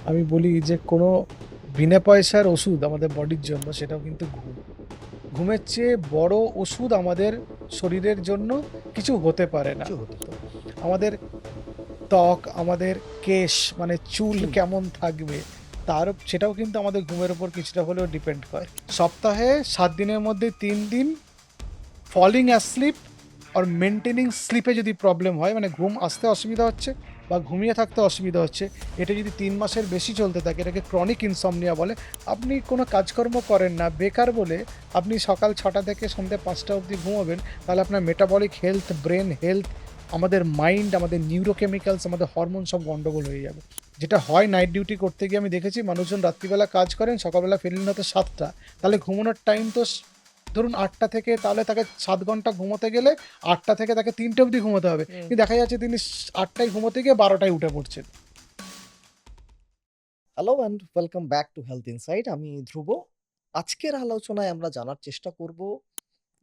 আমি বলি যে কোনো বিনা পয়সার ওষুধ আমাদের বডির জন্য সেটাও কিন্তু ঘুম। ঘুমের চেয়ে বড় ওষুধ আমাদের শরীরের জন্য কিছু হতে পারে না। কিছু হতে পারে। আমাদের ত্বক, আমাদের কেশ মানে চুল চুল। কেমন থাকবে সেটাও কিন্তু আমাদের ঘুমের উপর কিছুটা হলেও ডিপেন্ড করে। একদম। সপ্তাহে ৭ দিনের মধ্যে ৩ দিন ফলিং অ্যাসলিপ আর মেইনটেনিং স্লিপে যদি প্রবলেম হয়, মানে ঘুম আসতে অসুবিধা হচ্ছে বা ঘুমিয়ে থাকতে অসুবিধা হচ্ছে, এটা যদি ৩ মাসের বেশি চলতে থাকে, এটাকে ক্রনিক ইনসমনিয়া বলে। আপনি কোনো কাজকর্ম করেন না, বেকার বলে আপনি সকাল ৬টা থেকে সন্ধ্যে ৫টা অবধি ঘুমাবেন, তাহলে আপনার মেটাবলিক হেলথ, ব্রেন হেলথ, আমাদের মাইন্ড, আমাদের নিউরোকেমিক্যালস, আমাদের হরমোন সব গন্ডগোল হয়ে যাবে। যেটা হয়, নাইট ডিউটি করতে গিয়ে আমি দেখেছি মানুষজন রাত্রিবেলা কাজ করেন, সকালবেলা ফেরেন হয়তো ৭টা, তাহলে ঘুমানোর টাইম তো ধরুন ৮টা থেকে, তাহলে তাকে ৭ ঘন্টা ঘুমোতে গেলে ৮টা থেকে তাকে ৩টে অবধি ঘুমোতে হবে। হুম। কিন্তু দেখা যাচ্ছে তিনি ৮টায় ঘুমোতে গিয়ে ১২টায় উঠে পড়ছেন। Hello and welcome back to health insight. আমি ধ্রুব। আজকের আলোচনায় আমরা জানার চেষ্টা করব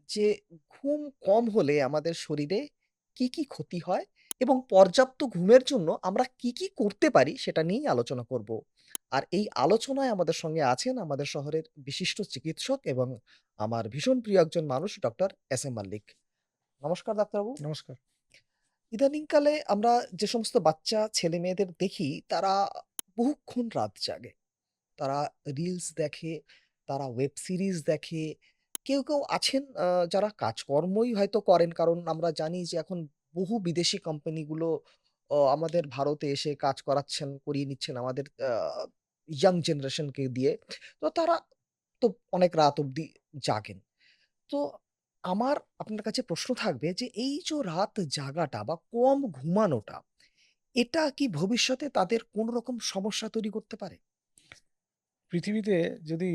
যে ঘুম কম হলে আমাদের শরীরে কি ক্ষতি হয় এবং পর্যাপ্ত ঘুমের জন্য আমরা কি করতে পারি সেটা নিয়েই আলোচনা করব। আর এই আলোচনায় আমাদের সঙ্গে আছেন আমাদের শহরের বিশিষ্ট চিকিৎসক এবং আমার ভীষণ প্রিয় একজন মানুষ ডক্টর এস এম মল্লিক। নমস্কার ডাক্তারবাবু। নমস্কার। ইদানিংকালে আমরা যে সমস্ত বাচ্চা ছেলেমেয়েদের দেখি তারা বহুক্ষণ রাত জাগে। তারা রিলস দেখে, তারা ওয়েব সিরিজ দেখে। কেউ আছেন যারা কাজকর্মই হয়তো করেন। কারণ আমরা জানি যে এখন বহু বিদেশি কোম্পানিগুলো আমাদের ভারতে এসে কাজ করিয়ে নিচ্ছেন আমাদের ইয়াং জেনারেশনকে দিয়ে। তো তারা তো অনেক রাত অব্দি জাগেন। তো আমার আপনার কাছে প্রশ্ন থাকবে যে এই যে রাত জাগাটা বা কম ঘুমানোটা, এটা কি ভবিষ্যতে তাদের কোন রকম সমস্যা তৈরি করতে পারে? পৃথিবীতে যদি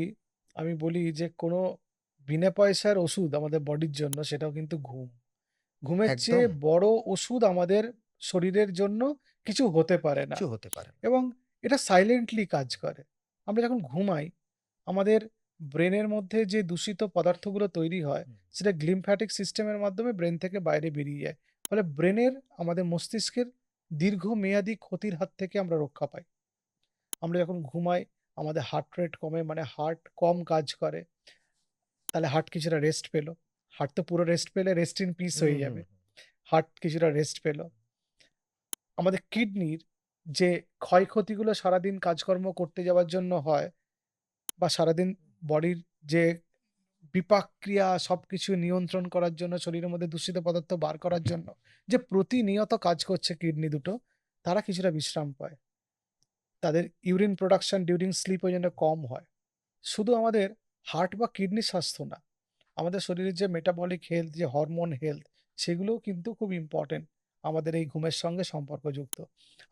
আমি বলি যে কোনো বিনা পয়সার ওষুধ আমাদের বডির জন্য সেটাও কিন্তু ঘুম। ঘুমের চেয়ে একদম। বড় ওষুধ আমাদের শরীরের জন্য কিছু হতে পারে না। কিছু হতে পারে না। এবং এটা সাইলেন্টলি কাজ করে। আমরা যখন ঘুমাই, আমাদের ব্রেনের মধ্যে যে দূষিত পদার্থগুলো তৈরি হয়, হুম। সেটা গ্লিম্ফ্যাটিক সিস্টেমের মাধ্যমে ব্রেন থেকে বাইরে বেরিয়ে যায়। ফলে ব্রেনের, আমাদের মস্তিষ্কের দীর্ঘমেয়াদী ক্ষতির হাত থেকে আমরা রক্ষা পাই। আমরা যখন ঘুমাই, আমাদের হার্ট রেট কমে, মানে হার্ট কম কাজ করে। তাহলে হার্ট কিছুটা রেস্ট পেল। হার্ট তো পুরো রেস্ট পেলে রেস্ট ইন পিস হুম, হয়ে হুম, যাবে। হুম। হার্ট কিছুটা রেস্ট পেল। আমাদের কিডনির যে ক্ষয়ক্ষতিগুলো সারাদিন কাজকর্ম করতে যাওয়ার জন্য হয়, বা সারাদিন বডির যে বিপাক ক্রিয়া সবকিছু নিয়ন্ত্রণ করার জন্য, শরীরের মধ্যে দূষিত পদার্থ বার করার জন্য যে প্রতিনিয়ত কাজ করছে কিডনি দুটো, তারা কিছুটা বিশ্রাম পায়। তাদের ইউরিন প্রোডাকশন ডিউরিং স্লিপ ওই জন্য কম হয়। শুধু আমাদের হার্ট বা কিডনির স্বাস্থ্য না, আমাদের শরীরের যে মেটাবলিক হেলথ, যে হরমোন হেলথ, সেগুলোও কিন্তু খুব ইম্পর্টেন্ট, আমাদের এই ঘুমের সঙ্গে সম্পর্কযুক্ত।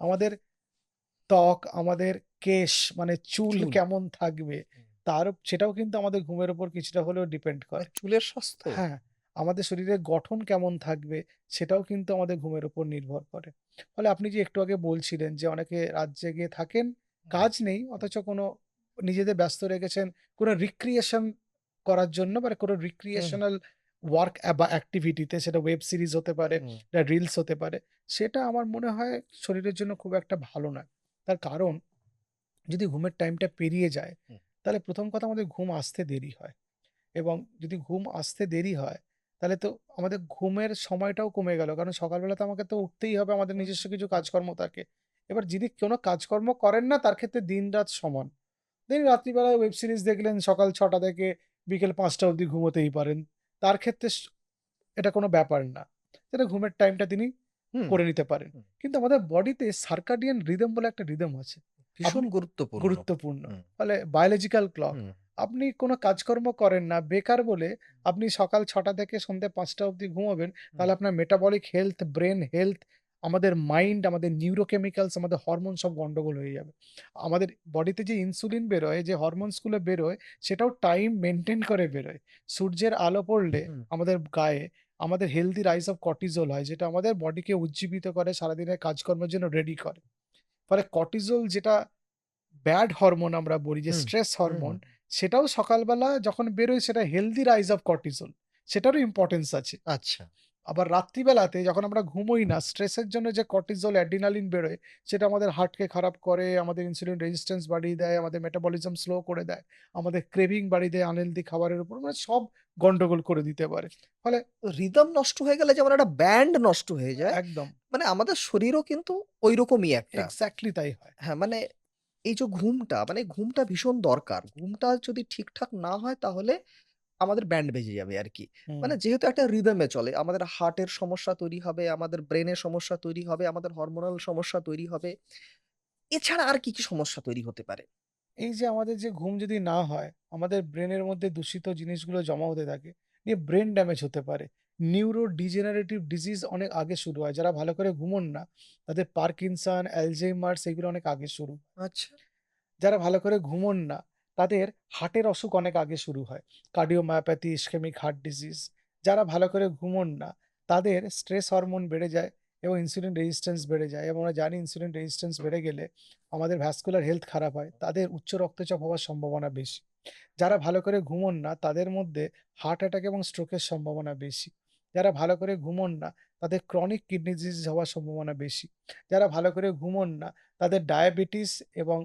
আমাদের ত্বক, আমাদের কেশ মানে চুল চুল। কেমন থাকবে, হুম। সেটাও কিন্তু আমাদের ঘুমের উপর কিছুটা হলেও ডিপেন্ড মানে করে। চুলের স্বাস্থ্য? হ্যাঁ, আমাদের শরীরের গঠন কেমন থাকবে, সেটাও কিন্তু আমাদের ঘুমের উপর নির্ভর করে। ফলে আপনি যে একটু আগে বলছিলেন যে অনেকে রাত জেগে থাকেন, হুম, কাজ নেই হুম, অথচ কোনো নিজেদের ব্যস্ত রেখেছেন কোনো রিক্রিয়েশন করার জন্য, মানে কোনো হুম, রিক্রিয়েশনাল ওয়ার্ক বা অ্যাক্টিভিটিতে, সেটা ওয়েব সিরিজ হতে পারে, হুম, এটা রিলস হতে পারে। সেটা আমার মনে হয় শরীরের জন্য খুব একটা ভালো নয়। তার কারণ, যদি ঘুমের টাইমটা পেরিয়ে যায়, হুম, তাহলে প্রথম কথা আমাদের ঘুম আসতে দেরি হয়। এবং যদি ঘুম আসতে দেরি হয়, তাহলে তো আমাদের ঘুমের সময়টাও কমে গেল। কারণ সকালবেলা তো আমাকে তো উঠতেই হবে, আমাদের হুম, নিজস্ব কিছু হুম, কাজকর্ম থাকে। এবার যিনি কোনো কাজকর্ম করেন না, তার ক্ষেত্রে দিন-রাত সমান। তিনি রাত্রিবেলায় ওয়েব সিরিজ দেখলেন, সকাল ৬টা থেকে বিকেল ৫টা অবধি ঘুমোতেই পারেন। তার ক্ষেত্রে এটা কোনো ব্যাপার না। সেটা ঘুমের টাইমটা তিনি হুম, করে নিতে পারেন। হুম। কিন্তু আমাদের বডিতে সার্কাডিয়ান রিদম বলে একটা রিদম আছে। ভীষণ আপনি গুরুত্বপূর্ণ। গুরুত্বপূর্ণ। হুম, ফলে বায়োলজিক্যাল ক্লক। হুম, আপনি কোনো কাজকর্ম করেন না, বেকার বলে আপনি সকাল ৬টা থেকে সন্ধ্যে ৫টা অবধি ঘুমাবেন, হুম, তাহলে আপনার মেটাবলিক হেলথ, ব্রেন হেলথ, আমাদের মাইন্ড, আমাদের নিউরোকেমিক্যালস, আমাদের হরমোন সব গন্ডগোল হয়ে যাবে। আমাদের বডিতে যে ইনসুলিন বেরোয়, যে হরমোনস গুলো বেরোয়, সেটাও টাইম মেইনটেইন করে বেরোয়। সূর্যের আলো পড়লে হুম, আমাদের গায়ে আমাদের হেলথি রাইজ অফ কর্টিজল হয়, যেটা আমাদের বডিকে উজ্জীবিত করে, সারাদিনের কাজকর্মের জন্য রেডি করে। ফলে কর্টিজল, যেটা ব্যাড হরমোন আমরা বলি, যে হুম, স্ট্রেস হুম, হরমোন, হুম। সেটাও সকালবেলা যখন বেরোয়, সেটা হেলথি রাইজ অফ কর্টিজল, সেটারও ইম্পোর্টেন্স আছে। আচ্ছা। আবার রাত্রিবেলাতে যখন আমরা ঘুমোই না, স্ট্রেসের জন্য যে কর্টিসল, অ্যাড্রিনালিন বেরোয়, সেটা আমাদের হার্টকে খারাপ করে, আমাদের ইনসুলিন রেজিস্ট্যান্স বাড়িয়ে দেয়, আমাদের মেটাবলিজম স্লো করে দেয়, আমাদের ক্রেভিং বাড়িয়ে দেয় আনহেলথি খাবারের উপর, মানে সব গন্ডগোল করে দিতে পারে। ফলে রিদম নষ্ট হয়ে গেলে যেমন একটা ব্যান্ড নষ্ট হয়ে যায়, একদম মানে আমাদের শরীরও কিন্তু ঐরকমই একটা। এক্সাক্টলি তাই হয়। হ্যাঁ, মানে এই যে ঘুমটা, মানে ঘুমটা ভীষণ দরকার। ঘুমটা যদি ঠিকঠাক না হয় তাহলে আমাদের ব্যান্ড বেজে যাবে আরকি। হুম। মানে যেহেতু একটা রিদমে চলে, আমাদের হার্টের সমস্যা তৈরি হবে, আমাদের ব্রেনের সমস্যা তৈরি হবে, আমাদের হরমোনাল সমস্যা তৈরি হবে। এছাড়া আর কি সমস্যা তৈরি হতে পারে? এই যে আমাদের যে ঘুম যদি না হয়, আমাদের ব্রেনের মধ্যে দূষিত জিনিসগুলো জমা হতে থাকে। নিয়ে ব্রেন ড্যামেজ হতে পারে। নিউরো ডিজেনারেটিভ ডিজিজ অনেক আগে শুরু হয়। যারা ভালো করে ঘুমোন না, তাদের পার্কিনসন, অ্যালঝেইমার্স এগুলো অনেক আগে শুরু। আচ্ছা। যারা ভালো করে ঘুমোন না, তাদের হার্টের অসুখ অনেক আগে শুরু হয়। Cardiomyopathy, ischemic heart disease. যারা ভালো করে ঘুমোন না, তাদের স্ট্রেস হরমোন বেড়ে যায় এবং ইনসুলিন রেজিস্ট্যান্স বেড়ে যায়। এবং আমরা জানি ইনসুলিন রেজিস্ট্যান্স বেড়ে গেলে আমাদের ভাস্কুলার হেলথ খারাপ হয়। তাদের উচ্চ রক্তচাপ হওয়ার সম্ভাবনা বেশি। যারা ভালো করে ঘুমোন না, তাদের মধ্যে হার্ট অ্যাটাক এবং স্ট্রোকের সম্ভাবনা বেশি। যারা ভালো করে ঘুমোন না, তাদের ক্রনিক কিডনি ডিজিজ হওয়ার সম্ভাবনা বেশি। যারা ভালো করে ঘুমোন না, তাদের ডায়াবেটিস এবং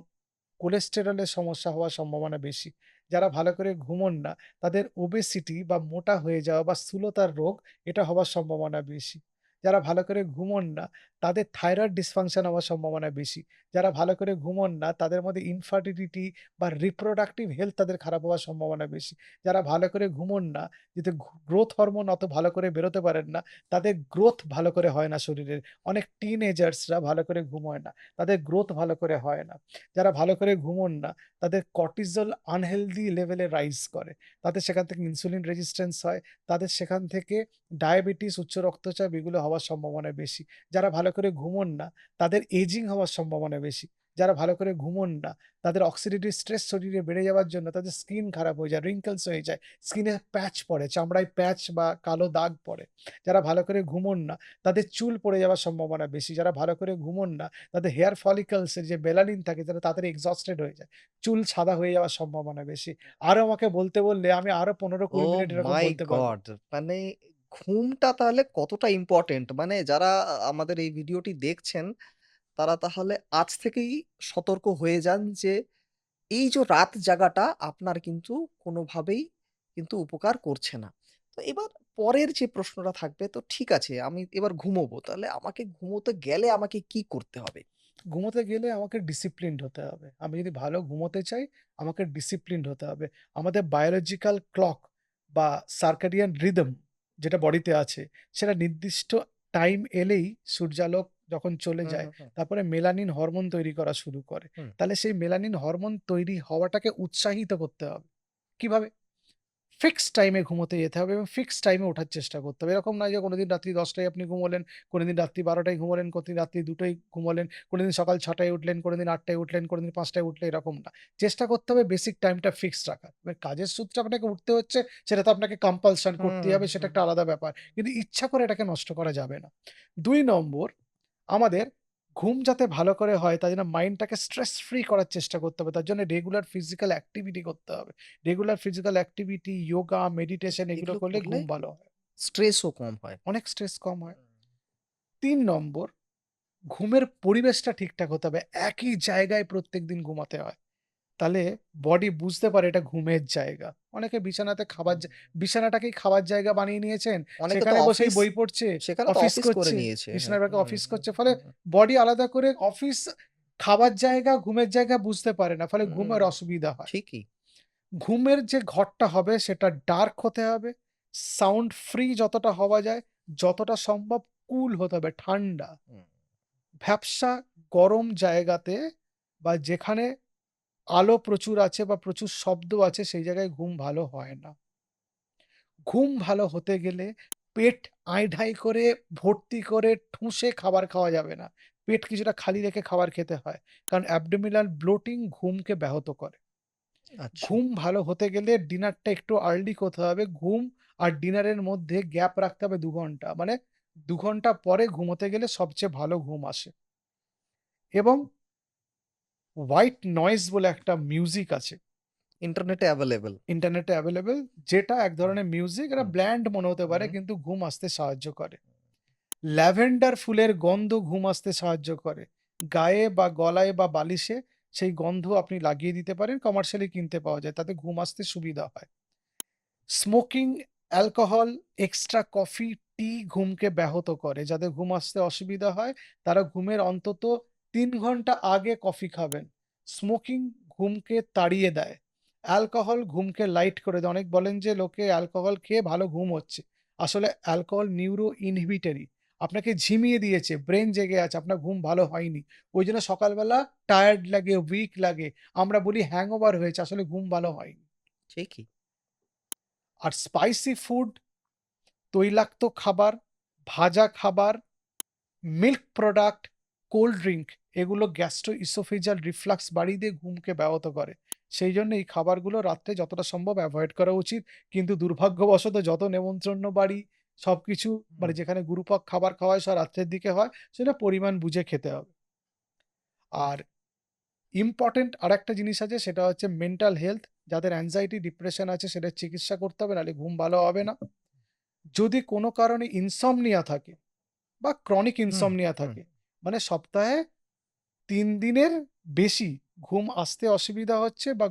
কোলেস্টেরলের সমস্যা হওয়ার সম্ভাবনা বেশি। যারা ভালো করে ঘুমোন না, তাদের ওবেসিটি বা মোটা হয়ে যাওয়া বা স্থূলতার রোগ, এটা হওয়ার সম্ভাবনা বেশি। যারা ভালো করে ঘুমোন না, তাদের থাইরয়েড ডিসফাংশন হওয়ার সম্ভাবনা বেশি। যারা ভালো করে ঘুমোন না, তাদের মধ্যে ইনফার্টিলিটি বা রিপ্রোডাক্টিভ হেলথ তাদের খারাপ হওয়ার সম্ভাবনা বেশি। যারা ভালো করে ঘুমোন না, যাতে গ্রোথ হরমোন অত ভালো করে বেরোতে পারেন না, তাদের গ্রোথ ভালো করে হয় না শরীরের। অনেক টিনেজার্সরা ভালো করে ঘুমোয় না। তাদের গ্রোথ ভালো করে হয় না। যারা ভালো করে ঘুমোন না, তাদের কর্টিসল আনহেলথি লেভেলে রাইজ করে। তাদের সেখান থেকে ইনসুলিন রেজিস্ট্যান্স হয়। তাদের সেখান থেকে ডায়াবেটিস, উচ্চ রক্তচাপ এগুলো হওয়ার সম্ভাবনা বেশি। যারা ভালো করে ঘুমোন না, তাদের এজিং হওয়ার সম্ভাবনা বেশি। যারা ভালো করে ঘুমোন না, তাদের অক্সিডেটিভ স্ট্রেস শরীরে বেড়ে যাওয়ার জন্য তাদের স্কিন খারাপ হয়ে যায়, wrinkles হয়ে যায়। স্কিনে প্যাচ পড়ে, চামড়ায় প্যাচ বা কালো দাগ পড়ে। যারা ভালো করে ঘুমোন না, তাদের চুল পড়ে যাওয়ার সম্ভাবনা বেশি। যারা ভালো করে ঘুমোন না, তাদের হেয়ার ফলিকলস এর যে মেলানিন থাকে তারা তাড়াতাড়ি এক্সহস্টেড হয়ে যায়। চুল সাদা হয়ে যাওয়ার সম্ভাবনা বেশি। আরো আমাকে বলতে বললে আমি আরো ১৫-২০ ওহ মিনিট এরকম মাই বলতে পারব। গড! মানে ঘুমটা তাহলে কতটা ইম্পোর্টেন্ট। মানে যারা আমাদের এই ভিডিওটি দেখছেন, তারা তাহলে আজ থেকেই সতর্ক হয়ে যান যে এই যে রাত জাগাটা আপনার কিন্তু কোনোভাবেই কিন্তু উপকার করছে না। তো এবার পরের যে প্রশ্নটা থাকবে, তো ঠিক আছে আমি এবার ঘুমোবো। তাহলে আমাকে ঘুমোতে গেলে আমাকে কি করতে হবে? ঘুমোতে গেলে আমাকে ডিসিপ্লিনড হতে হবে। আমি যদি ভালো ঘুমোতে চাই, আমাকে ডিসিপ্লিনড হতে হবে। আমাদের বায়োলজিক্যাল ক্লক বা সার্কাডিয়ান রিদম যেটা বডিতে আছে, সেটা নির্দিষ্ট টাইম এলেই সূর্যালোক যখন চলে হুম, যায়, হুম, হুম, তারপরে মেলানিন হরমোন তৈরি করা শুরু করে। হুম। তাহলে সেই মেলানিন হরমোন তৈরি হওয়াটাকে উৎসাহিত করতে হবে। কিভাবে? ফিক্সড টাইমে ঘুমোতে যেতে হবে এবং ফিক্সড টাইমে ওঠার চেষ্টা করতে হবে। এরকম নয় যে কোনদিন রাত্রি ১০ টায় আপনি ঘুমোলেন, কোনদিন রাত্রি ১২ টায় ঘুমোলেন, কোনদিন রাত্রি ২ টায় ঘুমোলেন, কোনদিন সকাল ৬ টায় উঠলেন, কোনদিন ৮ টায় উঠলেন, কোনদিন ৫ টায় উঠলে এরকম না। চেষ্টা করতে হবে বেসিক টাইমটা ফিক্সড রাখার। এবার কাজের সূত্রে আপনাকে উঠতে হচ্ছে, সেটা তো আপনাকে কম্পালশন করতেই হুম, হবে, সেটা হুম। একটা আলাদা ব্যাপার। কিন্তু ইচ্ছা করে এটাকে নষ্ট করা যাবে না। ২ নম্বর, আমাদের ঘুম যাতে ভালো করে হয় তার জন্য মাইন্ডটাকে স্ট্রেস ফ্রি করার চেষ্টা করতে হবে। তার জন্য রেগুলার ফিজিক্যাল অ্যাক্টিভিটি করতে হবে। Regular physical activity, yoga, meditation এগুলো এগুলো করলে করলে ঘুম ভালো হয়। স্ট্রেসও কম হয়। অনেক স্ট্রেস কম হয়। ৩ নম্বর, ঘুমের পরিবেশটা ঠিকঠাক হতে হবে। একই জায়গায় প্রত্যেকদিন ঘুমাতে হয়। তাহলে বডি বুঝতে পারে এটা ঘুমের জায়গা। অনেকে বিছানাতে খাবার হুম। বিছানাটাকেই খাবার জায়গা বানিয়ে নিয়েছেন। অনেকে তো সেখানে বসেই অফিস বই পড়ছে, সেখানে তো অফিস অফিস করে করছে, নিয়েছে। হ্যাঁ। বিছানার পাশে হুম, অফিস হুম, করছে। ফলে হুম, বডি আলাদা করে অফিস, খাবার জায়গা, ঘুমের জায়গা বুঝতে পারে না। ফলে হুম, ঘুমের অসুবিধা হয়। ঠিকই। ঘুমের যে ঘরটা হবে সেটা ডার্ক হতে হবে। সাউন্ড ফ্রি যতটা হওয়া যায়, যতটা সম্ভব কুল হতে হবে, ঠান্ডা। হুম। ভ্যাপসা গরম জায়গাতে বা যেখানে আলো প্রচুর আছে বা প্রচুর শব্দ আছে সেই জায়গায় ঘুম ভালো হয় না। ঘুম ভালো হতে গেলে পেট আই-ঢাই করে ভর্তি করে ঠুসে খাবার খাওয়া যাবে না। পেট কিছুটা খালি রেখে খাবার খেতে হয়। কারণ অ্যাবডোমিনাল ব্লোটিং ঘুমকে ব্যাহত করে। আচ্ছা। ঘুম ভালো হতে গেলে ডিনারটা একটু আর্লি করতে হবে। ঘুম আর ডিনারের মধ্যে গ্যাপ রাখতে হবে ২ ঘন্টা। মানে ২ ঘন্টা পরে ঘুমোতে গেলে সবচেয়ে ভালো ঘুম আসে। এবং হোয়াইট নয়েজ বলে একটা মিউজিক আছে। ইন্টারনেটে অ্যাভেইলেবল। ইন্টারনেটে অ্যাভেলেবল, যেটা এক হুম, ধরনের মিউজিক, এটা হুম, ব্ল্যান্ড মনে হতে পারে হুম, কিন্তু ঘুম আসতে সাহায্য করে। ল্যাভেন্ডার ফুলের গন্ধ ঘুম আসতে সাহায্য করে। গায়ে বা গলায় বা বালিশে সেই গন্ধ আপনি লাগিয়ে দিতে পারেন। কমার্শিয়ালি কিনতে পাওয়া যায়। তাতে ঘুম আসতে সুবিধা হয়। স্মোকিং, অ্যালকোহল, এক্সট্রা কফি, টি ঘুমকে ব্যাহত করে। যাদের ঘুম আসতে অসুবিধা হয়, তারা ঘুমের অন্তত ৩ ঘন্টা আগে কফি খাবেন। স্মোকিং ঘুমকে তাড়িয়ে দেয়। অ্যালকোহল ঘুমকে লাইট করে দেয়। অনেক বলেন যে লোকে অ্যালকোহল খেয়ে ভালো ঘুম হচ্ছে। আসলে অ্যালকোহল নিউরো ইনহিবিটরি। আপনাকে ঝিমিয়ে দিয়েছে, ব্রেইন জেগে আছে, আপনার ঘুম ভালো হয়নি। ওইজন্য সকালবেলা টায়ার্ড লাগে, উইক লাগে। আমরা বলি হ্যাংওভার হয়েছে, আসলে ঘুম ভালো হয়নি। ঠিকই। আর স্পাইসি ফুড, তৈলাক্ত খাবার, ভাজা খাবার, মিল্ক প্রোডাক্ট, কোল্ড ড্রিংক, এগুলো গ্যাস্ট্রোইসোফেজিয়াল রিফ্লাক্স বাড়িয়ে দিয়ে ঘুমকে ব্যাহত করে। সেই জন্য এই খাবারগুলো রাত্রে যতটা সম্ভব এভয়েড করা উচিত। কিন্তু দুর্ভাগ্যবশত যত নেমন্ত্রণ বাড়ি সবকিছু, হুম, মানে যেখানে গুরুপাক খাবার খাওয়া হয় সব রাত্রের দিকে হয়, সেটা পরিমাণ বুঝে খেতে হবে। আর ইম্পোর্টেন্ট আরেকটা জিনিস আছে, সেটা হচ্ছে মেন্টাল হেলথ। যাদের অ্যাংজাইটি, ডিপ্রেশন আছে সেটার চিকিৎসা করতে হবে, নাহলে ঘুম ভালো হবে না। যদি কোনো কারণে ইনসমনিয়া থাকে বা ক্রনিক হুম, ইনসমনিয়া হুম, থাকে, মানে সপ্তাহে ৩ দিনের বেশি ঘুম আসতে অসুবিধা হচ্ছে বা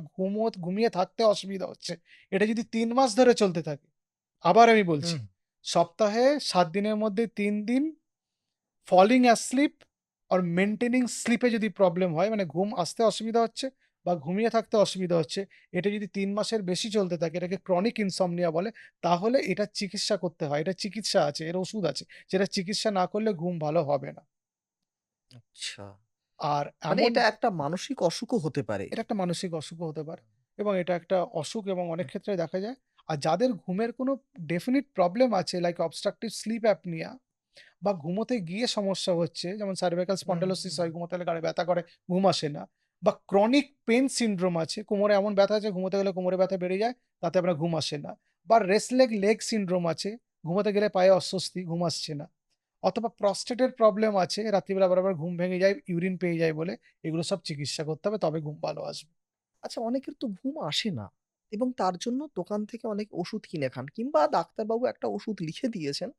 ঘুমিয়ে থাকতে অসুবিধা হচ্ছে। এটা যদি ৩ মাস ধরে চলতে থাকে, আবার আমি বলছি, হুম। সপ্তাহে ৭ দিনের মধ্যে ৩ দিন falling asleep or maintaining sleep এ যদি প্রবলেম হয়, মানে ঘুম আসতে অসুবিধা হচ্ছে বা ঘুমিয়ে থাকতে অসুবিধা হচ্ছে, এটা যদি ৩ মাসের বেশি চলতে থাকে, এটাকে ক্রনিক ইনসমনিয়া বলে। তাহলে এটার চিকিৎসা করতে হয়। এটার চিকিৎসা আছে, এর ওষুধ আছে। যেটা চিকিৎসা না করলে ঘুম ভালো হবে না। আচ্ছা। আর মানে এমন এটা একটা মানসিক অসুখও হতে পারে। এটা একটা মানসিক অসুখও হতে পারে এবং এটা একটা অসুখ এবং অনেক ক্ষেত্রে দেখা যায়। আর যাদের ঘুমের কোনো ডেফিনিট প্রবলেম আছে লাইক অবস্ট্রাকটিভ স্লিপ অ্যাপনিয়া বা ঘুমোতে গিয়ে সমস্যা হচ্ছে, যেমন সার্ভাইকাল হুম, স্পন্ডিলোসিস হুম, হয়, ঘুমোতে গেলে ঘাড়ে ব্যথা করে, ঘুম আসে না। বা ক্রনিক পেইন সিনড্রোম আছে, কোমরে এমন ব্যথা আছে ঘুমোতে গেলে কোমরে ব্যথা বেড়ে যায়, তাতে আপনার ঘুম আসে না। বা রেস্টলেস লেগ সিনড্রোম আছে, ঘুমোতে গেলে পায়ে অস্বস্তি, ঘুম আসছে না। অথবা প্রস্টেটের প্রবলেম আছে, রাত্রিবেলা বারবার ঘুম ভেঙে যায়, ইউরিন পেয়ে যায় বলে, এগুলো সব চিকিৎসা করতে হবে, তবে ঘুম ভালো আসবে। আচ্ছা, অনেকের তো ঘুম আসে না এবং তার জন্য দোকান থেকে অনেক ওষুধ কিনে খান কিংবা ডাক্তারবাবু একটা ওষুধ লিখে দিয়েছেন।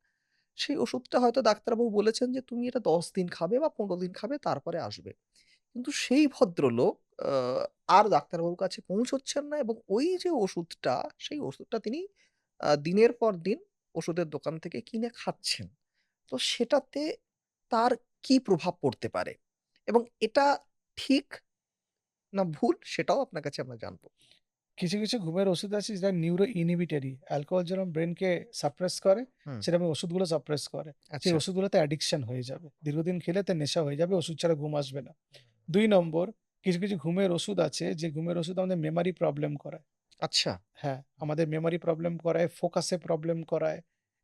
সেই ওষুধটা হয়তো ডাক্তারবাবু বলেছেন যে, "তুমি এটা ১০ দিন খাবে বা ১৫ দিন খাবে তারপরে আসবে।" কিন্তু সেই ভদ্রলোক আ আর ডাক্তারবাবুর কাছে পৌঁছচ্ছেন না এবং ওই যে ওষুধটা, সেই ওষুধটা তিনি দিনের পর দিন ওষুধের দোকান থেকে কিনে খাচ্ছেন। তো সেটাতে তার কি প্রভাব পড়তে পারে? এবং এটা ঠিক না ভুল সেটাও আপনার কাছে আমরা জানব। কিছু, কিছু ঘুমের ওষুধ আছে যেটা নিউরো ইনহিবিটরি। অ্যালকোহল যেরকম ব্রেইনকে সাপ্রেস করে, হুম, সেরকম ওষুধগুলো সাপ্রেস করে। সেই আচ্ছা। ওষুধগুলোতে অ্যাডিকশন হয়ে যাবে। দীর্ঘদিন খেলে তার নেশা হয়ে যাবে, ওষুধ ছাড়া ঘুম আসবে না। ২ নম্বর, কিছু, কিছু ঘুমের ওষুধ আছে যে ঘুমের ওষুধ আমাদের মেমোরি প্রবলেম করায়। আচ্ছা। হ্যাঁ, আমাদের মেমোরি প্রবলেম করায়, ফোকাসে প্রবলেম করায়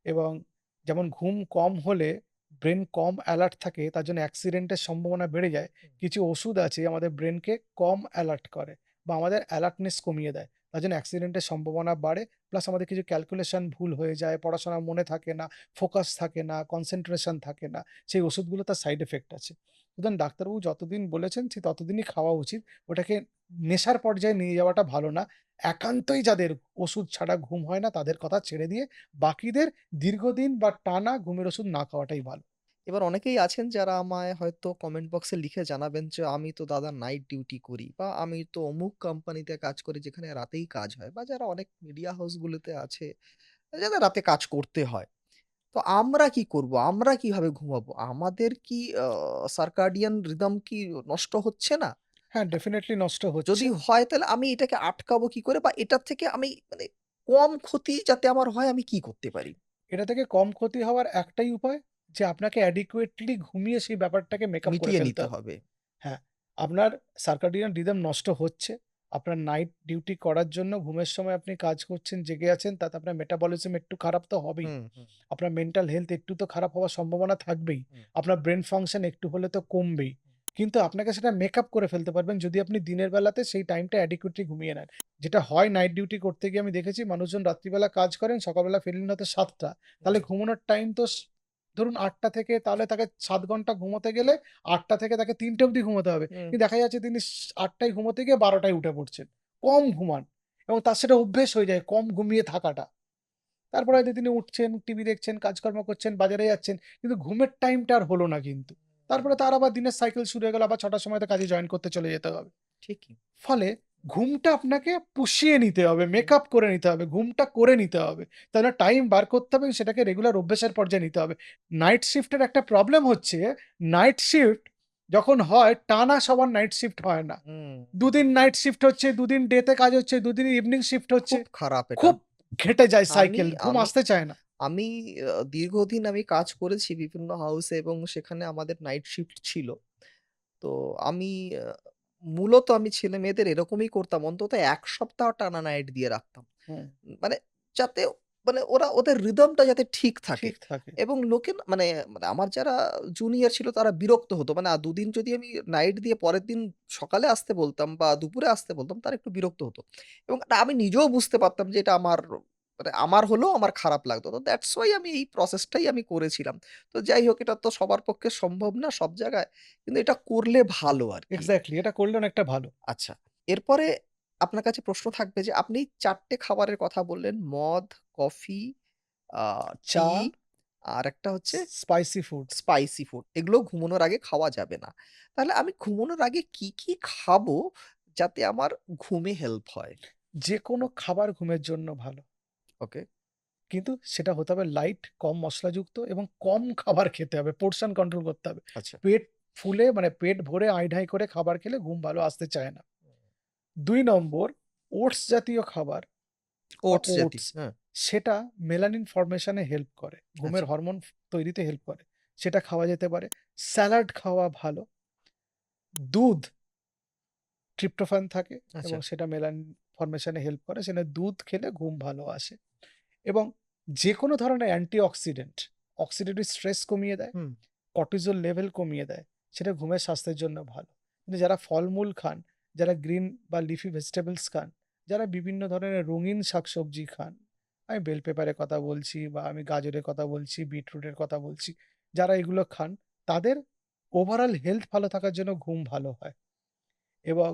এবং যেমন ঘুম কম হলে ব্রেইন কম অ্যালার্ট থাকে, তার জন্য অ্যাক্সিডেন্টের সম্ভাবনা বেড়ে যায়। হুম, কিছু ওষুধ আছে আমাদের ব্রেইনকে কম অ্যালার্ট করে বা আমাদের অ্যালার্টনেস কমিয়ে দেয়। তার জন্য অ্যাক্সিডেন্টের সম্ভাবনা বাড়ে। প্লাস আমাদের কিছু ক্যালকুলেশন ভুল হয়ে যায়, পড়াশোনা মনে থাকে না, ফোকাস থাকে না, কনসেনট্রেশন থাকে না। সেই ওষুধগুলো তার সাইড ইফেক্ট আছে। সুতরাং ডাক্তারবাবু যতদিন বলেছেন ঠিক ততদিনই খাওয়া উচিত। ওটাকে নেশার পর্যায়ে নিয়ে যাওয়াটা ভালো না। একান্তই যাদের ওষুধ ছাড়া ঘুম হয় না তাদের কথা ছেড়ে দিয়ে বাকিদের দীর্ঘদিন বা টানা ঘুমের ওষুধ না খাওয়াটাই ভালো। এবার অনেকেই আছেন যারা আমায় হয়তো কমেন্ট বক্সে লিখে জানাবেন যে, "আমি তো দাদা নাইট ডিউটি করি বা আমি তো অমুক কোম্পানিতে কাজ করি যেখানে রাতেই কাজ হয়" বা যারা অনেক মিডিয়া হাউসগুলোতে আছে, যাদের রাতে কাজ করতে হয়। তো আমরা কি করব? আমরা কিভাবে ঘুমাবো? আমাদের কি সার্কাডিয়ান রিদম কি নষ্ট হচ্ছে না? হ্যাঁ, ডেফিনিটলি নষ্ট হচ্ছে। যদি হয় তাহলে আমি এটাকে আটকাবো কি করে? বা এটার থেকে আমি মানে কম ক্ষতি যাতে আমার হয় আমি কি করতে পারি? এটা থেকে কম ক্ষতি হওয়ার একটাই উপায়, যে আপনাকে অ্যাডিকুয়েটলি ঘুমিয়ে সেই ব্যাপারটাকে মেকআপ করে মিটিয়ে ফেলতে নিতে হবে। হবে। হ্যাঁ, আপনার সার্কাডিয়ান রিদম নষ্ট হচ্ছে। আপনার নাইট ডিউটি করার জন্য ঘুমের সময় আপনি কাজ করছেন, জেগে আছেন, তাতে আপনার মেটাবলিজম একটু খারাপ তো হবেই। হুম, হুম, আপনার মেন্টাল হেলথ একটু তো খারাপ হওয়ার সম্ভাবনা থাকবেই। হুম, আপনার ব্রেইন ফাংশন একটু হলে তো কমবেই। হুম, কিন্তু আপনাকে সেটা মেকআপ করে ফেলতে পারবেন যদি আপনি দিনের বেলাতে সেই টাইমটা অ্যাডিকুয়েটলি ঘুমিয়ে নেন। যেটা হয় নাইট ডিউটি করতে গিয়ে আমি দেখেছি মানুষজন রাত্রিবেলা কাজ করেন, সকালবেলা ফিরলেন হয়তো ৭ঃ০০। তাহলে হুম, ঘুমানোর টাইম তো ধরুন ৮ঃ০০ থেকে, তাহলে তাকে ৭ ঘন্টা ঘুমোতে গেলে ৮ঃ০০ থেকে তাকে ৩ঃ০০ অব্দি ঘুমোতে হবে। হুম। কিন্তু দেখা যাচ্ছে তিনি ৮ঃ০০ টায় ঘুমোতে গিয়ে ১২ঃ০০ টায় উঠে পড়ছেন। কম ঘুমান। এবং তার সেটা অভ্যেস হয়ে যায় কম ঘুমিয়ে থাকাটা। তারপরে হয়তো তিনি উঠছেন, টিভি দেখছেন, কাজকর্ম করছেন, বাজারে যাচ্ছেন। কিন্তু ঘুমের টাইমটা আর হলো না কিন্তু। তারপরে তার আবার দিনের সাইকেল শুরু হয়ে গেল। আবার ৬ টার সময় তো কাজে জয়েন করতে চলে যেতে হবে। ঠিকই। ফলে ঘুমটা আপনাকে পুষিয়ে নিতে হবে, মেকআপ করে নিতে হবে, ঘুমটা করে নিতে হবে। তাহলে টাইম বার করতে হবে এবং সেটাকে রেগুলার অভ্যাসের পর্যায়ে নিতে হবে। নাইট শিফটের একটা প্রবলেম হচ্ছে, নাইট শিফট যখন হয় টানা সবার নাইট শিফট হয় না। হুম। ২ দিন নাইট শিফট হচ্ছে, ২ দিন ডে তে কাজ হচ্ছে, ২ দিন ইভনিং শিফট হচ্ছে। খুব খারাপ এটা। খুব ঘেঁটে যায় আমি সাইকেল, ঘুম আমি আসতে চায় না। আমি দীর্ঘদিন আমি কাজ করেছি বিভিন্ন হাউসে এবং সেখানে আমাদের নাইট শিফট ছিল। তো আমি আ মূলত আমি ছেলেমেয়েদের এরকমই করতাম। অন্তত ১ সপ্তাহ টানা নাইট দিয়ে রাখতাম। হুম, মানে যাতে মানে ওরা ওদের রিদমটা যাতে ঠিক থাকে ঠিক থাকে। এবং লোকে মানে মানে আমার যারা জুনিয়র ছিল তারা বিরক্ত হতো। মানে ২ দিন যদি আমি নাইট দিয়ে পরের দিন সকালে আসতে বলতাম বা দুপুরে আসতে বলতাম তারা একটু বিরক্ত হতো। এবং আমি নিজেও বুঝতে পারতাম যে এটা আমার মানে আমার হলেও আমার খারাপ লাগতো। তো দ্যাটস ওয়াই আমি এই প্রসেসটাই আমি করেছিলাম। তো যাই হোক এটা তো সবার পক্ষে সম্ভব না সব জায়গায়। কিন্তু এটা করলে ভালো আরকি। এক্সাক্টলি এটা করলে অনেকটা ভালো। আচ্ছা। এরপরে আপনার কাছে প্রশ্ন থাকবে যে আপনি ৪ টে খাবারের কথা বললেন। মদ, কফি, আ চা, টি আরেকটা হচ্ছে স্পাইসি ফুড। Spicy food. এগুলো ঘুমানোর আগে খাওয়া যাবে না। তাহলে আমি ঘুমানোর আগে কি খাবো যাতে আমার ঘুমে হেল্প হয়? যেকোনো খাবার ঘুমের জন্য ভালো। ওকে, কিন্তু সেটা হতে হবে লাইট, কম মসলাযুক্ত এবং কম খাবার খেতে হবে। পোরশন কন্ট্রোল করতে হবে। আচ্ছা। পেট ফুলে মানে পেট ভরে আই-ঢাই করে খাবার খেলে ঘুম ভালো আসতে চায় না। ২ নম্বর ওটস জাতীয় খাবার বা ওটস জাতীয়। ওটস হ্যাঁ, সেটা মেলানিন ফরমেশন এ হেল্প করে। ঘুমের আচ্ছা, হরমোন তৈরিতে হেল্প করে। সেটা খাওয়া যেতে পারে। স্যালাড খাওয়া ভালো। দুধ ট্রিপ্টোফ্যান থাকে আচ্ছা। এবং সেটা মেলানিন ফরমেশন এ হেল্প করে। সেজন্য দুধ খেলে ঘুম ভালো আসে। এবং যেকোনো ধরনের অ্যান্টিঅক্সিডেন্ট, অক্সিডেটিভ স্ট্রেস কমিয়ে দেয়, হুম, কর্টিজল লেভেল কমিয়ে দেয়। সেটা ঘুমের স্বাস্থ্যের জন্য ভালো। কিন্তু যারা ফলমূল খান, যারা গ্রিন বা লিফি ভেজিটেবলস খান, যারা বিভিন্ন ধরনের রঙিন শাকসবজি খান, আমি বেল পেপারের কথা বলছি বা আমি গাজরের কথা বলছি, বিটরুটের কথা বলছি। যারা এগুলো খান তাদের ওভারঅল হেলথ ভালো থাকার জন্য ঘুম ভালো হয় এবং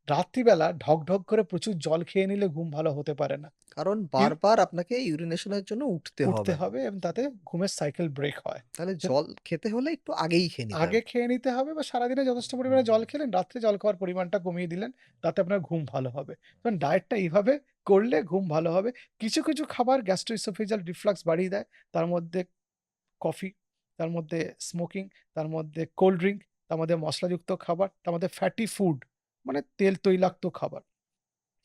রাত্রিবেলা ঢকঢক করে প্রচুর জল খেয়ে নিলে ঘুম ভালো হতে পারে না। কারণ ইউ বারবার আপনাকে ইউরিনেশন এর জন্য উঠতে উঠতে হবে। হবে এবং তাতে ঘুমের সাইকেল ব্রেক হয়। তাহলে যে জল খেতে হলে একটু আগেই খেয়ে নিতে আগে হবে। খেয়ে নিতে হবে বা সারাদিনে যথেষ্ট পরিমাণে জল খেলেন, রাত্রে জল খাওয়ার পরিমাণটা কমিয়ে দিলেন, তাতে আপনার ঘুম ভালো হবে। কারণ ডায়েটটা এইভাবে করলে ঘুম ভালো হবে। কিছু খাবার গ্যাস্ট্রোএসোফেজিয়াল রিফ্লাক্স বাড়িয়ে দেয়। তার মধ্যে কফি, তার মধ্যে স্মোকিং, তার মধ্যে কোল্ড ড্রিংক, তার মধ্যে মসলাযুক্ত খাবার, তার মধ্যে ফ্যাটি ফুড মানে তেল তৈলাক্ত খাবার।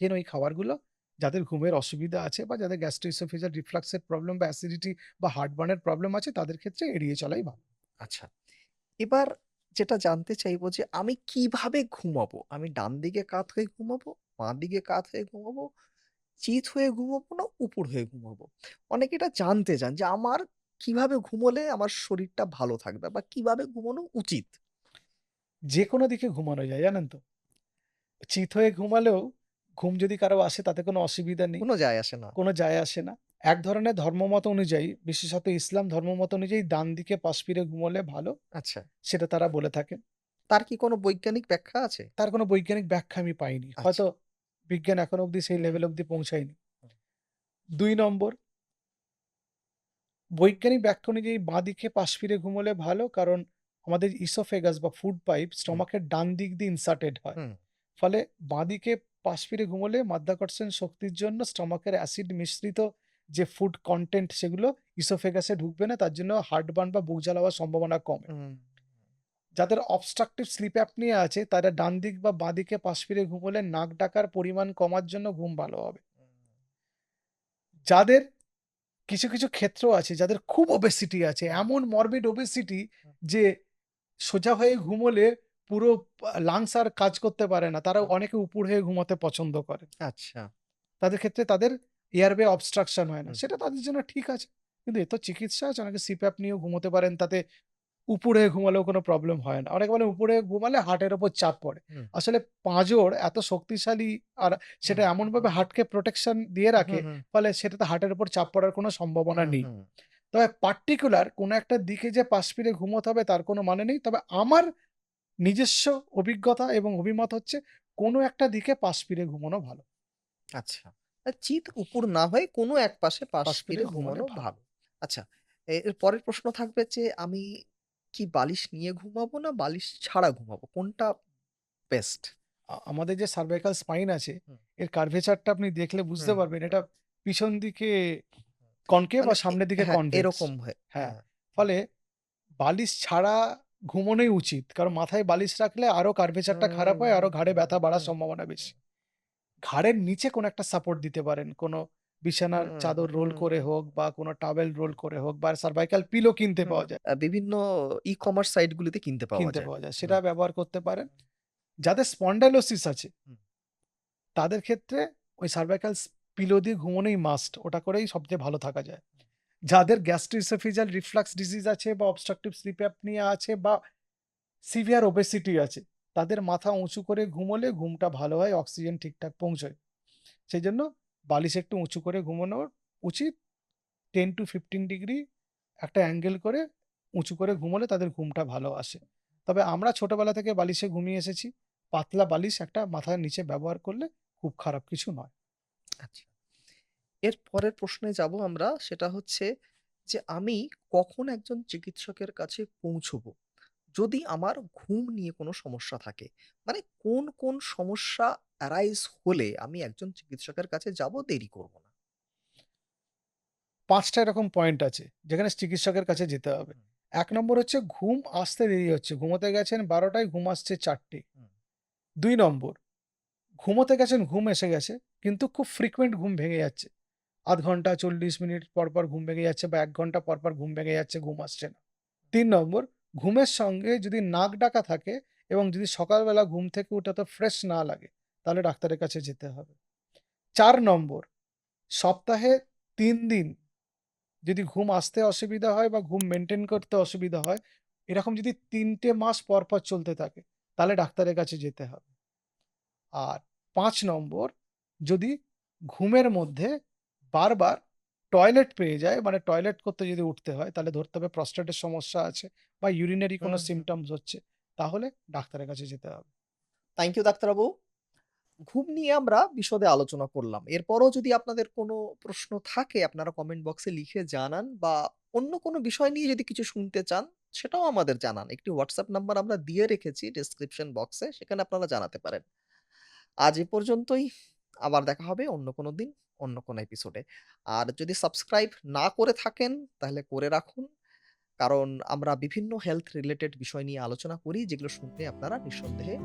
যেন এই খাবারগুলো যাদের ঘুমের অসুবিধা আছে বা যাদের গ্যাস্ট্রোএসোফেজিয়াল রিফ্লাক্স এর প্রবলেম বা অ্যাসিডিটি বা হার্টবার্ন এর প্রবলেম আছে তাদের ক্ষেত্রে এড়িয়ে চলাই ভালো। আচ্ছা। এবার যেটা জানতে চাইবো যে আমি কিভাবে ঘুমাবো? আমি ডান দিকে কাত হয়ে ঘুমাবো, বাঁ দিকে কাত হয়ে ঘুমাবো, চিত হয়ে ঘুমাবো না উপর হয়ে ঘুমাবো? অনেকে এটা জানতে চান যে আমার কিভাবে ঘুমোলে আমার শরীরটা ভালো থাকবে বা কিভাবে ঘুমানো উচিত? যেকোনো দিকে ঘুমানো যায় জানেন তো? চিত হয়ে ঘুমালেও ঘুম যদি কারো আসে তাতে কোনো অসুবিধা নেই। কোনো যায় আসে না। কোনো যায় আসে না। এক ধরনের ধর্মমত অনুযায়ী, বিশেষত ইসলাম ধর্মমত অনুযায়ী ডান দিকে পাশ ফিরে ঘুমোলে ভালো, আচ্ছা। সেটা তারা বলে থাকেন। তার কি কোনো বৈজ্ঞানিক ব্যাখ্যা আছে? তার কোনো বৈজ্ঞানিক ব্যাখ্যা আমি পাইনি। আচ্ছা। হয়তো বিজ্ঞান এখনো অব্দি সেই লেভেল অব্দি পৌঁছায়নি। ২ নম্বর বৈজ্ঞানিক ব্যাখ্যা অনুযায়ী বাঁদিকে পাশ ফিরে ঘুমোলে ভালো। কারণ আমাদের ইসোফেগাস বা ফুড পাইপ হুম, স্টমাকের ডান দিক দিয়ে ইনসার্টেড হয়। হুম, ফলে বাঁদিকে পাশ ফিরে ঘুমোলে মাধ্যাকর্ষণ শক্তির জন্য স্টমাকের অ্যাসিড মিশ্রিত যে ফুড কনটেন্ট সেগুলো ইসোফেগাসে ঢুকবে না। তার জন্য হার্টবার্ন বা বুক জ্বালা হওয়ার সম্ভাবনা কমে। হুম, যাদের অবস্ট্রাকটিভ স্লিপ অ্যাপনিয়া আছে তারা ডান দিক বা বাঁদিকে পাশ ফিরে ঘুমোলে নাক ডাকার পরিমাণ কমার জন্য ঘুম ভালো হবে। যাদের কিছু ক্ষেত্র আছে যাদের খুব ওবেসিটি আছে, এমন মরবিড ওবেসিটি হুম, যে সোজা হয়ে ঘুমোলে পুরো লাংস আর কাজ করতে পারে না। তারা হুম। অনেকে উপুড় হয়ে ঘুমাতে পছন্দ করে। আচ্ছা। তাদের ক্ষেত্রে তাদের এয়ারওয়ে অবস্ট্রাকশন হয় না। হুম, সেটা তাদের জন্য ঠিক আছে। কিন্তু এ তো চিকিৎসা আছে। অনেকে সিপ্যাপ নিয়েও ঘুমোতে পারেন। তাতে উপুড় হয়ে ঘুমালেও কোনো প্রবলেম হয় না। অনেকে বলে উপড়ে ঘুমালে হার্টের উপর চাপ পড়ে। হুম, আসলে পাঁজর এত শক্তিশালী আর হুম, সেটা এমনভাবে হার্টকে প্রোটেকশন দিয়ে রাখে, হুম, হুম, ফলে সেটাতে হার্টের উপর চাপ পড়ার কোনো সম্ভাবনা হুম, নেই। হুম। তবে পার্টিকুলার কোনো একটা দিকে যে পাশ ফিরে ঘুমোতে হবে তার কোনো মানে নেই। তবে আমার নিজস্ব অভিজ্ঞতা এবং অভিমত হচ্ছে কোনো একটা দিকে পাশ ফিরে ঘুমানো ভালো। আচ্ছা। চিত উপুড় না হয়ে কোনো এক পাশে পাশ পাশ ফিরে ফিরে ঘুমালে ঘুমানো ভালো। ভালো। আচ্ছা, এর পরের প্রশ্ন থাকবে যে আমি কি বালিশ নিয়ে ঘুমাবো না বালিশ ছাড়া ঘুমাবো? কোনটা বেস্ট? আমাদের যে সার্ভাইকাল স্পাইন আছে, হুম, এর কার্ভেচারটা আপনি দেখলে বুঝতে হুম, পারবেন হুম, এটা পিছন দিকে হুম। কনকেভ মানে আর সামনের দিকে হ্যাঁ, কনভেক্স। এরকম হয়ে হ্যাঁ, হ্যাঁ। হুম, ফলে বালিশ ছাড়া ঘুমানোই উচিত। কারণ মাথায় বালিশ রাখলে আরো কার্ভেচারটা খারাপ হুম, হয়, আরো হুম, ঘাড়ে হুম, ব্যথা বাড়ার হুম, সম্ভাবনা বেশি। হুম, ঘাড়ের নিচে কোনো একটা সাপোর্ট দিতে পারেন। কোনো বিছানার হুম, চাদর রোল হুম, করে হোক বা কোনো টাওয়েল রোল করে হোক বা সার্ভাইকাল পিলো কিনতে হুম। পাওয়া যায় বিভিন্ন ই-কমার্স সাইট গুলিতে কিনতে পাওয়া কিনতে যায়। পাওয়া যায়। সেটা হুম, ব্যবহার করতে পারেন। যাদের স্পন্ডাইলোসিস আছে হুম, তাদের ক্ষেত্রে ওই সার্ভাইকাল পিলো দিয়ে ঘুমানোই মাস্ট। ওটা করেই সবচেয়ে ভালো থাকা যায়। যাদের গ্যাস্ট্রোএসোফেজিয়াল রিফ্লাক্স ডিজিজ আছে বা অবস্ট্রাকটিভ স্লিপ অ্যাপনিয়া আছে বা সিভিয়ার ওবেসিটি আছে, তাদের মাথা উঁচু করে ঘুমোলে ঘুমটা ভালো হয়, অক্সিজেন ঠিকঠাক পৌঁছয়। সেইজন্য বালিশ একটু উঁচু করে ঘুমানো উচিত। 10 to 15 ডিগ্রি একটা অ্যাঙ্গেল করে উঁচু করে ঘুমোলে তাদের ঘুমটা ভালো আসে। তবে আমরা ছোটবেলা থেকে বালিশে ঘুমিয়ে এসেছি। পাতলা বালিশ একটা মাথার নিচে ব্যবহার করলে খুব খারাপ কিছু নয়। আচ্ছা। এর পরের প্রশ্নে যাবো আমরা সেটা হচ্ছে যে আমি কখন একজন চিকিৎসকের কাছে পৌঁছবো? যদি আমার ঘুম নিয়ে কোনো সমস্যা থাকে। মানে কোন সমস্যা arise হলে আমি একজন চিকিৎসকের কাছে যাবো দেরি করব না? ৫ টা এরকম পয়েন্ট আছে যেখানে চিকিৎসকের কাছে যেতে হবে। হুম, ১ নম্বর হচ্ছে ঘুম আসতে দেরি হচ্ছে। ঘুমোতে গেছেন ১২ টায় ঘুম আসছে ৪ টে। হুম, ২ নম্বর ঘুমোতে গেছেন ঘুম এসে গেছে কিন্তু খুব ফ্রিকোয়েন্ট ঘুম ভেঙে যাচ্ছে। ০.৫ ঘন্টা ৪০ মিনিট পর ঘুম ভেঙে যাচ্ছে বা ১ ঘন্টা পর ঘুম ভেঙে যাচ্ছে, ঘুম আসছে না। ৩ নম্বর ঘুমের সঙ্গে যদি নাক ডাকা থাকে এবং যদি সকালবেলা ঘুম থেকে উঠে অত ফ্রেশ না লাগে, তাহলে ডাক্তারের কাছে যেতে হবে। ৪ নম্বর সপ্তাহে ৩ দিন যদি ঘুম আসতে অসুবিধা হয় বা ঘুম মেইনটেইন করতে অসুবিধা হয়, এরকম যদি ৩ টে মাস পর চলতে থাকে, তাহলে ডাক্তারের কাছে যেতে হবে। আর ৫ নম্বর যদি ঘুমের মধ্যে বারবার টয়লেট পেয়ে যায়, মানে টয়লেট করতে যদি উঠতে হয়, তাহলে ধরতে হবে প্রস্টেটের সমস্যা আছে বা ইউরিনারি কোনো হুম, হুম। সিম্পটমস হচ্ছে, তাহলে ডাক্তারের কাছে যেতে হবে। থ্যাংক ইউ ডাক্তারবাবু। ঘুম নিয়ে আমরা বিশদে আলোচনা করলাম। এরপরও যদি আপনাদের কোনো প্রশ্ন থাকে আপনারা কমেন্ট বক্সে লিখে জানান বা অন্য কোনো বিষয় নিয়ে যদি কিছু শুনতে চান সেটাও আমাদের জানান। একটি WhatsApp নাম্বার আমরা দিয়ে রেখেছি ডেসক্রিপশন বক্সে সেখানে আপনারা জানাতে পারেন। আজ এ পর্যন্তই। আবার দেখা হবে অন্য কোনো দিন, অন্য কোনো এপিসোডে। আর যদি সাবস্ক্রাইব না করে থাকেন তাহলে করে রাখুন। কারণ আমরা বিভিন্ন হেলথ রিলেটেড বিষয় নিয়ে আলোচনা করি যেগুলো শুনতে আপনারা নিঃসন্দেহে